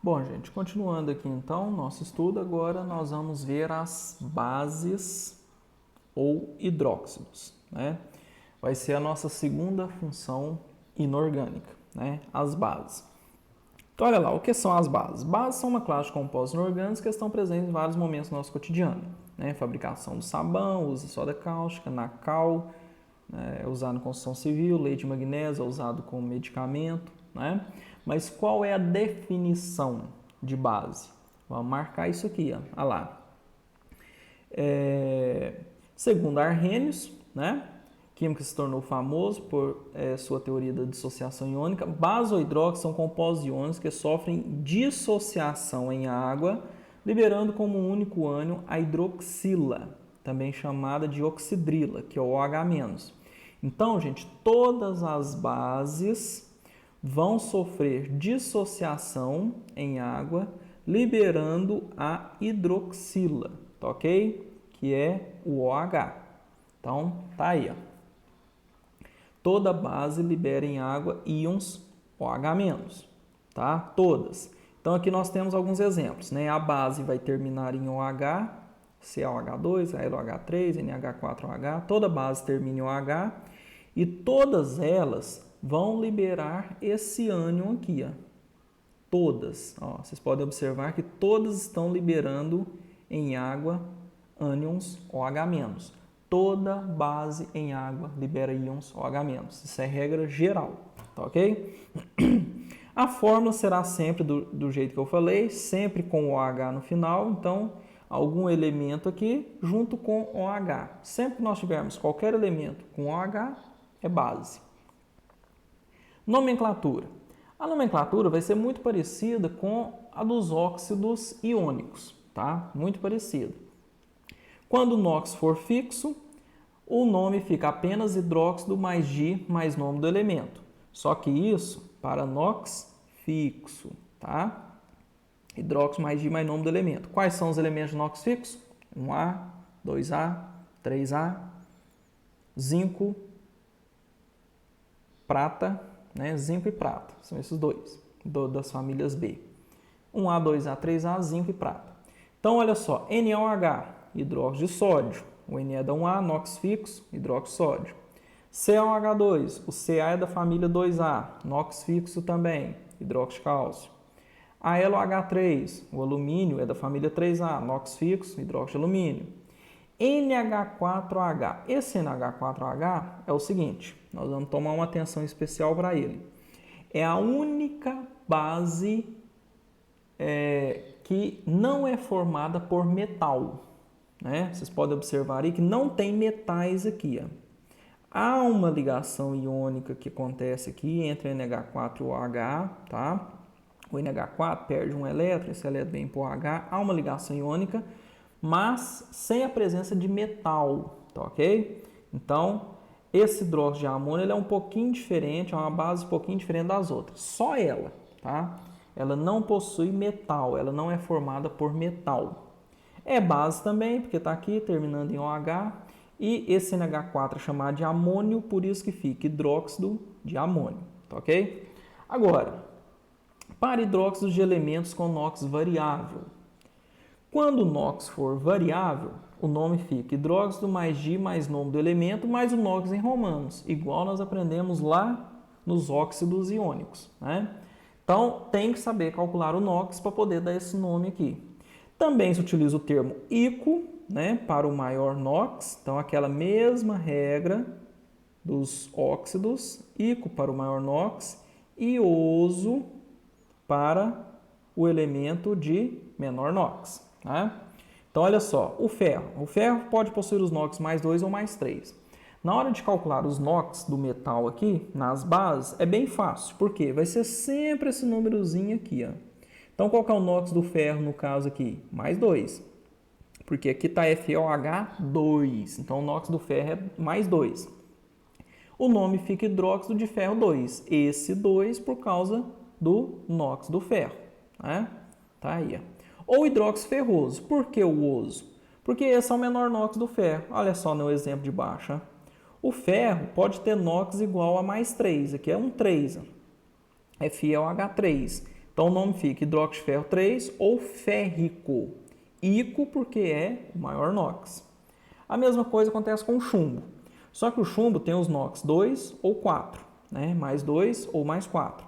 Bom, gente, continuando aqui então nosso estudo, agora nós vamos ver as bases ou hidróxidos, né? Vai ser a nossa segunda função inorgânica, né? As bases. Então, olha lá, o que são as bases? Bases são uma classe de compostos inorgânicos que estão presentes em vários momentos do nosso cotidiano, né? Fabricação do sabão, uso de soda cáustica, Nacal, é usado em construção civil, leite de magnésio é usado como medicamento, né? Mas qual é a definição de base? Vamos marcar isso aqui, ó. Olha lá. Segundo Arrhenius, né? Químico que se tornou famoso por sua teoria da dissociação iônica, base ou hidróxido são compostos iônicos que sofrem dissociação em água, liberando como único ânion a hidroxila, também chamada de oxidrila, que é o OH-. Então, gente, todas as bases vão sofrer dissociação em água, liberando a hidroxila, tá ok? Que é o OH. Então, tá aí, ó. Toda base libera em água íons OH-, tá? Todas. Então, aqui nós temos alguns exemplos, né? A base vai terminar em OH, CaOH2, AlOH3, NH4OH, toda base termina em OH e todas elas vão liberar esse ânion aqui, ó. Todas, ó, vocês podem observar que todas estão liberando em água ânions OH-. Toda base em água libera íons OH-. Isso é regra geral, tá ok? A fórmula será sempre do jeito que eu falei, sempre com OH no final, então algum elemento aqui junto com OH. Sempre que nós tivermos qualquer elemento com OH, é base. Nomenclatura. A nomenclatura vai ser muito parecida com a dos óxidos iônicos, tá? Muito parecida. Quando o NOx for fixo, o nome fica apenas hidróxido mais Di mais nome do elemento. Só que isso para NOx fixo, tá? Hidróxido mais Di mais nome do elemento. Quais são os elementos de NOx fixo? 1A, 2A, 3A, zinco, prata, né? Zinco e prata. São esses dois, das famílias B. 1A, 2A, 3A, zinco e prata. Então, olha só, NaOH, hidróxido de sódio. O Ne é da 1A, NOx fixo, hidróxido de sódio. CaOH2, o Ca é da família 2A, NOx fixo também, hidróxido de cálcio. AlOH3, o alumínio é da família 3A, NOx fixo, hidróxido de alumínio. NH4OH, esse NH4OH é o seguinte, nós vamos tomar uma atenção especial para ele. É a única base que não é formada por metal. Né? Vocês podem observar aí que não tem metais aqui. Ó. Há uma ligação iônica que acontece aqui entre NH4 e o OH, tá? O NH4 perde um elétron, esse elétron vem para o OH, há uma ligação iônica, mas sem a presença de metal, tá ok? Então, esse hidróxido de amônio ele é um pouquinho diferente, é uma base um pouquinho diferente das outras. Só ela, tá? Ela não possui metal, ela não é formada por metal. É base também, porque está aqui terminando em OH. E esse NH4 é chamado de amônio, por isso que fica hidróxido de amônio. Tá ok? Agora, para hidróxidos de elementos com NOx variável. Quando o NOx for variável, o nome fica hidróxido mais Di mais nome do elemento mais o NOx em romanos, igual nós aprendemos lá nos óxidos iônicos. Né? Então, tem que saber calcular o NOx para poder dar esse nome aqui. Também se utiliza o termo ICO, né, para o maior NOx. Então, aquela mesma regra dos óxidos, ICO para o maior NOx e oso para o elemento de menor NOx. Né? Então, olha só, o ferro. O ferro pode possuir os NOx mais 2 ou mais 3. Na hora de calcular os NOx do metal aqui, nas bases, é bem fácil. Por quê? Vai ser sempre esse númerozinho aqui, ó. Então, qual que é o NOx do ferro no caso aqui? Mais 2. Porque aqui está FeOH2. Então, o NOx do ferro é mais 2. O nome fica hidróxido de ferro 2. Esse 2 por causa do NOx do ferro. Né? Tá aí. Ó. Ou hidróxido ferroso. Por que o oso? Porque esse é o menor NOx do ferro. Olha só no exemplo de baixo. Ó. O ferro pode ter NOx igual a mais 3. Aqui é um 3. Ó. FeOH3. Então o nome fica hidróxido de ferro 3 ou férrico. Ico porque é o maior NOx. A mesma coisa acontece com o chumbo. Só que o chumbo tem os NOx 2 ou 4, né? Mais 2 ou mais 4.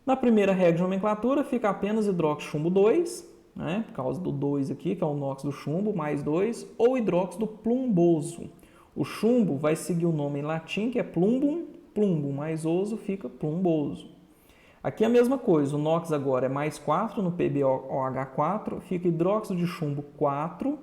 Na primeira regra de nomenclatura fica apenas hidróxido de chumbo 2, né? Por causa do 2 aqui, que é o NOx do chumbo, mais 2, ou hidróxido plumboso. O chumbo vai seguir o nome em latim, que é plumbum, plumbum mais oso fica plumboso. Aqui é a mesma coisa, o NOx agora é mais 4 no PbOH4, fica hidróxido de chumbo 4,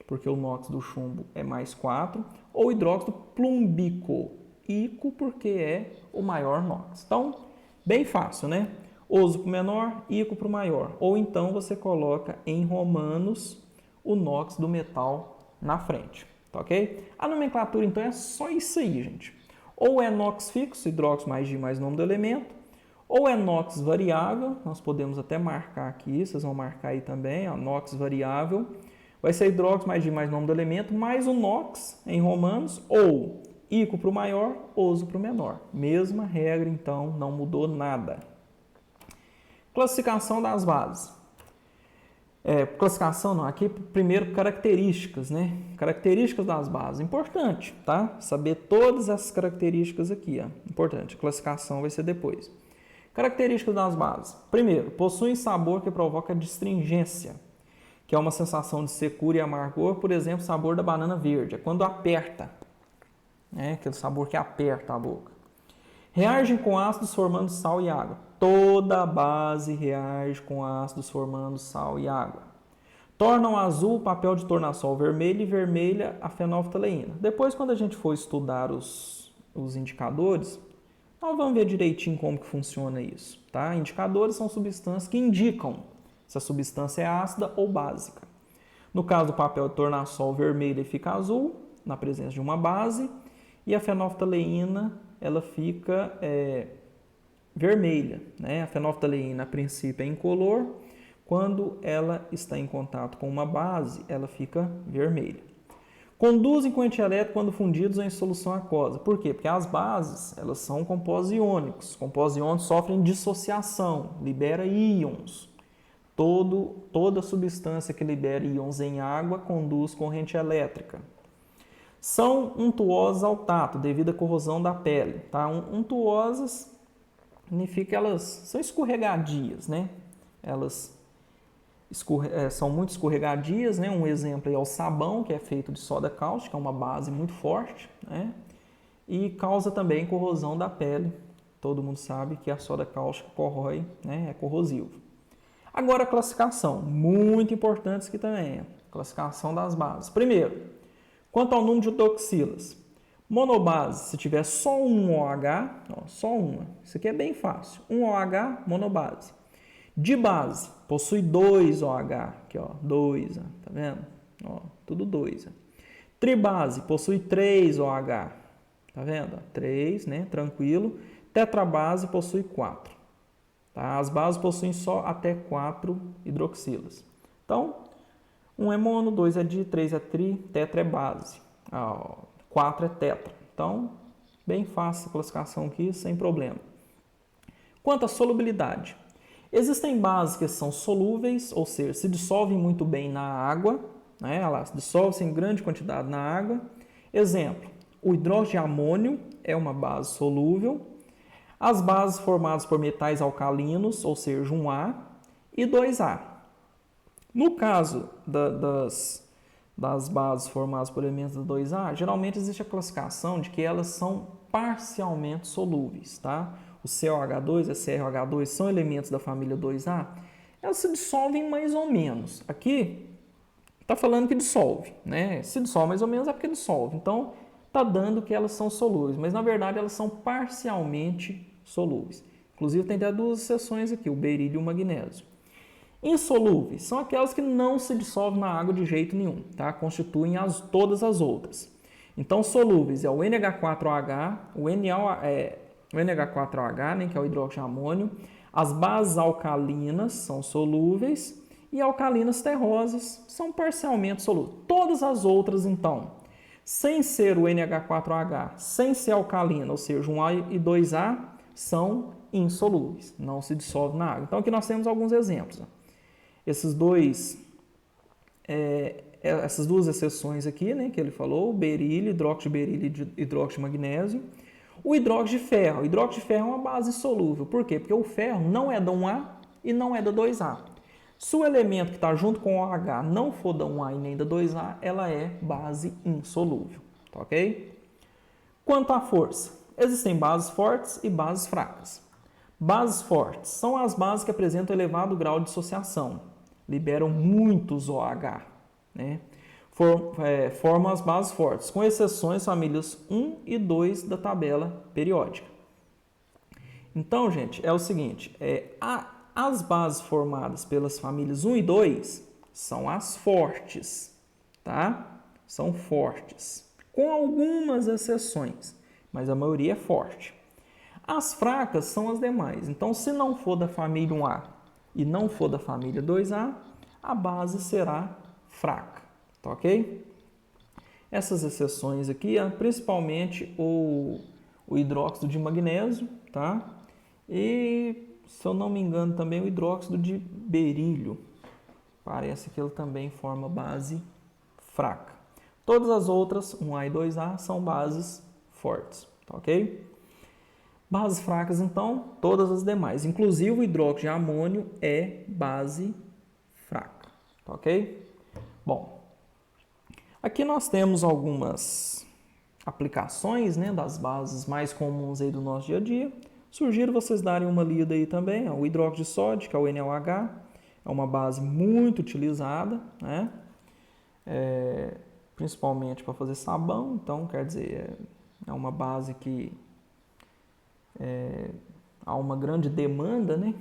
porque o NOx do chumbo é mais 4, ou hidróxido plumbico, ico porque é o maior NOx. Então, bem fácil, né? Oso para o menor, ico para o maior. Ou então você coloca em romanos o NOx do metal na frente, tá ok? A nomenclatura então é só isso aí, gente. Ou é NOx fixo, hidróxido mais G mais nome do elemento, ou é NOx variável, nós podemos até marcar aqui, vocês vão marcar aí também, ó, NOx variável, vai ser hidróxido mais G mais nome do elemento, mais o NOx em romanos, ou ico para o maior, oso para o menor. Mesma regra, então, não mudou nada. Classificação das bases. Classificação não, aqui primeiro características, né? Características das bases, importante, tá? Saber todas essas características aqui, ó. Importante, classificação vai ser depois. Características das bases. Primeiro, possuem sabor que provoca distringência, que é uma sensação de secura e amargor, por exemplo, sabor da banana verde, é quando aperta, né? Aquele sabor que aperta a boca. Reagem com ácidos formando sal e água. Toda base reage com ácidos formando sal e água. Tornam azul o papel de tornassol vermelho e vermelha a fenolftaleína. Depois, quando a gente for estudar os indicadores, nós vamos ver direitinho como que funciona isso, tá? Indicadores são substâncias que indicam se a substância é ácida ou básica. No caso do papel de tornassol vermelho, ele fica azul, na presença de uma base, e a fenolftaleína, ela fica vermelha, né? A fenolftaleína, a princípio, é incolor, quando ela está em contato com uma base, ela fica vermelha. Conduzem corrente elétrica quando fundidos em solução aquosa. Por quê? Porque as bases, elas são compostos iônicos. Compostos iônicos sofrem dissociação, libera íons. Toda substância que libera íons em água conduz corrente elétrica. São untuosas ao tato, devido à corrosão da pele. Tá? Untuosas significa que elas são escorregadias, né? Elas são muito escorregadias, né? Um exemplo é o sabão, que é feito de soda cáustica, é uma base muito forte, né? E causa também corrosão da pele. Todo mundo sabe que a soda cáustica corrói, né? É corrosivo. Agora a classificação, muito importante isso aqui também, classificação das bases. Primeiro, quanto ao número de hidroxilas. Monobase, se tiver só um OH, só uma, isso aqui é bem fácil, um OH, monobase. Dibase, possui 2 OH, aqui ó, 2, tá vendo? Ó, tudo 2. Tribase, possui 3 OH, tá vendo? 3, né, tranquilo. Tetrabase possui 4. Tá? As bases possuem só até 4 hidroxilas. Então, 1 é mono, 2 é di, 3 é tri, tetra é base. 4 é tetra. Então, bem fácil a classificação aqui, sem problema. Quanto à solubilidade. Existem bases que são solúveis, ou seja, se dissolvem muito bem na água, né? Elas dissolvem-se em grande quantidade na água. Exemplo, o hidróxido de amônio é uma base solúvel. As bases formadas por metais alcalinos, ou seja, um A e 2A. No caso das bases formadas por elementos da 2A, geralmente existe a classificação de que elas são parcialmente solúveis, tá? O COH2 e a CrOH2 são elementos da família 2A, elas se dissolvem mais ou menos. Aqui está falando que dissolve, né? Se dissolve mais ou menos é porque dissolve. Então, está dando que elas são solúveis, mas na verdade elas são parcialmente solúveis. Inclusive tem até duas exceções aqui, o berílio e o magnésio. Insolúveis são aquelas que não se dissolvem na água de jeito nenhum, tá? Constituem todas as outras. Então, solúveis é o NH4OH, o NH4OH, né, que é o hidróxido de amônio. As bases alcalinas são solúveis e alcalinas terrosas são parcialmente solúveis. Todas as outras, então, sem ser o NH4OH, sem ser alcalina, ou seja, um A e 2A, são insolúveis, não se dissolve na água. Então aqui nós temos alguns exemplos. Essas duas exceções aqui, né, que ele falou, berílio, hidróxido de berílio e hidróxido de magnésio. O hidróxido de ferro. O hidróxido de ferro é uma base insolúvel. Por quê? Porque o ferro não é da 1A e não é da 2A. Se o elemento que está junto com o OH não for da 1A e nem da 2A, ela é base insolúvel. Tá ok? Quanto à força, existem bases fortes e bases fracas. Bases fortes são as bases que apresentam elevado grau de dissociação, liberam muitos OH, né? Formam as bases fortes, com exceções famílias 1 e 2 da tabela periódica. Então, gente, é o seguinte, as bases formadas pelas famílias 1 e 2 são as fortes, tá? São fortes, com algumas exceções, mas a maioria é forte. As fracas são as demais. Então, se não for da família 1A e não for da família 2A, a base será fraca, tá ok? Essas exceções aqui, principalmente o hidróxido de magnésio, tá? E, se eu não me engano, também o hidróxido de berílio. Parece que ele também forma base fraca. Todas as outras, 1A e 2A, são bases fortes, tá ok? Bases fracas, então, todas as demais. Inclusive o hidróxido de amônio é base fraca, tá ok? Bom, aqui nós temos algumas aplicações, né, das bases mais comuns aí do nosso dia a dia. Sugiro vocês darem uma lida aí também. O hidróxido de sódio, que é o NaOH, é uma base muito utilizada, né? Principalmente para fazer sabão. Então, quer dizer, é uma base que há uma grande demanda, né?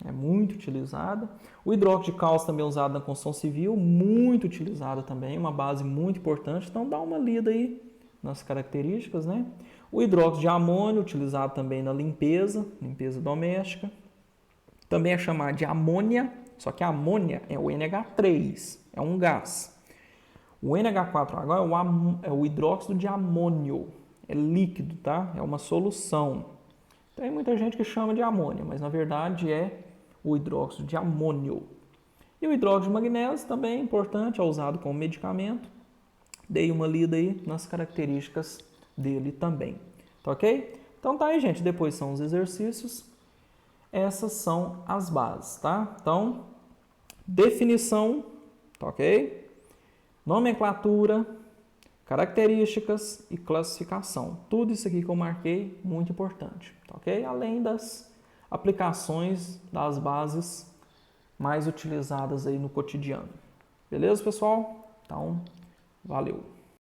É muito utilizada. O hidróxido de cálcio também é usado na construção civil, muito utilizado também, uma base muito importante. Então, dá uma lida aí nas características, né? O hidróxido de amônio, utilizado também na limpeza doméstica. Também é chamado de amônia, só que a amônia é o NH3, é um gás. O NH4H é o hidróxido de amônio, é líquido, tá? É uma solução. Tem muita gente que chama de amônia, mas na verdade é o hidróxido de amônio. E o hidróxido de magnésio também é importante, é usado como medicamento. Dei uma lida aí nas características dele também, tá ok? Então tá aí, gente, depois são os exercícios. Essas são as bases, tá? Então, definição, tá ok? Nomenclatura, características e classificação. Tudo isso aqui que eu marquei, muito importante, tá ok? Além das aplicações das bases mais utilizadas aí no cotidiano. Beleza, pessoal? Então, valeu!